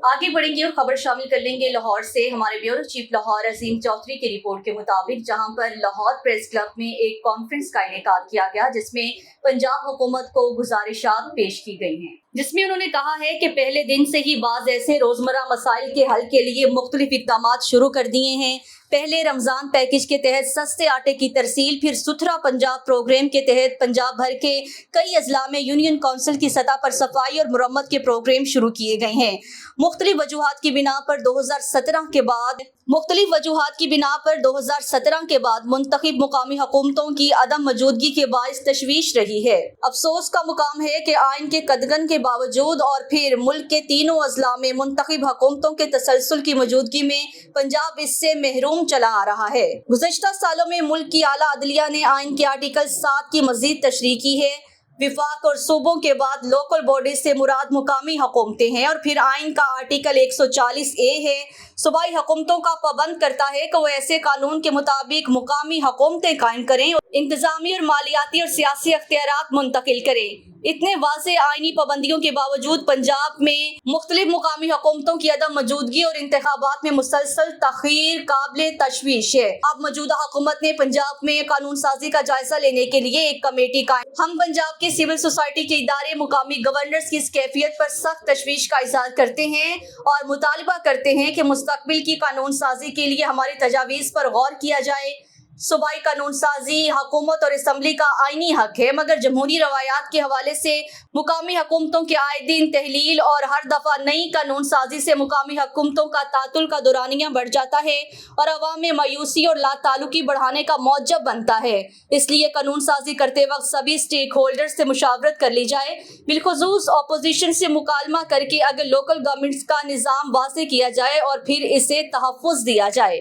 आगे बढ़ेंगे और खबर शामिल कर लेंगे लाहौर से। हमारे ब्यूरो चीफ लाहौर अजीम चौधरी की रिपोर्ट के मुताबिक जहां पर लाहौर प्रेस क्लब में एक कॉन्फ्रेंस का इनेकाद किया गया, जिसमें पंजाब हुकूमत को गुजारिशात पेश की गई हैं, जिसमें उन्होंने कहा है कि पहले दिन से ही बाज़ ऐसे रोजमर्रा मसाइल के हल के लिए मुख्तलिफ इक़दामात शुरू कर दिए हैं। पहले रमजान पैकेज के तहत सस्ते आटे की तरसील, फिर सुथरा पंजाब प्रोग्राम के तहत पंजाब भर के कई अजला में यूनियन काउंसिल की सतह पर सफाई और मुरम्मत के प्रोग्राम शुरू किए गए हैं। मुख्तलिफ वजूहात की बिना पर 2017 के बाद मुंतखब मुकामी हुकूमतों की अदम मौजूदगी के बाइस तशवीश रही है। अफसोस का मुकाम है कि आइन के कदगन के बावजूद और फिर मुल्क के तीनों अजला में मुंतखब हुकूमतों के तसलसल की मौजूदगी में पंजाब इससे महरूम चला आ रहा है। गुज़श्ता सालों में मुल्क की आला अदलिया ने आइन के आर्टिकल 7 की मजीद तशरीह की है। विफाक और सूबों के बाद लोकल बॉडी से मुराद मुकामी हुकूमतें हैं और फिर आइन का आर्टिकल 140A है, सूबाई हुकूमतों का पाबंद करता है कि वो ऐसे कानून के मुताबिक मुकामी हुकूमतें कायम करें, इंतजामी और मालियाती और सियासी अख्तियारात मुंतकिल करें। इतने वाज़े आइनी पाबंदियों के बावजूद पंजाब में मुख्तलिफ मुकामी हुकूमतों की अदम मौजूदगी और इंतखाबात में मुसलसल तखीर काबिल तशवीश है। अब मौजूदा हुकूमत ने पंजाब में कानून साजी का जायजा लेने के लिए एक कमेटी कायम। हम पंजाब के सिविल सोसाइटी के इदारे मुकामी गवर्नर्स की इस कैफियत पर सख्त तशवीश का इज़हार करते हैं और मुतालबा करते हैं कि मुस्तकबिल की कानून साजी के लिए हमारी तजावीज़ पर गौर किया जाए। सूबाई कानून साजी हुकूमत और असम्बली का आइनी हक है, मगर जमहूरी रवायात के हवाले से मुकामी हुकूमतों के आए दिन तहलील और हर दफ़ा नई कानून साजी से मुकामी हुकूमतों का तातुल का दौरानिया बढ़ जाता है और अवाम में मायूसी और लातालुकी बढ़ाने का मौजब बनता है। इसलिए कानून साजी करते वक्त सभी स्टेक होल्डर से मुशावरत कर ली जाए, बिलखुसूस अपोजिशन से मुकालमा करके अगर लोकल गवर्नमेंट्स का निज़ाम वाज़ेह किया जाए और फिर इसे तहफ़्फ़ुज़ दिया जाए।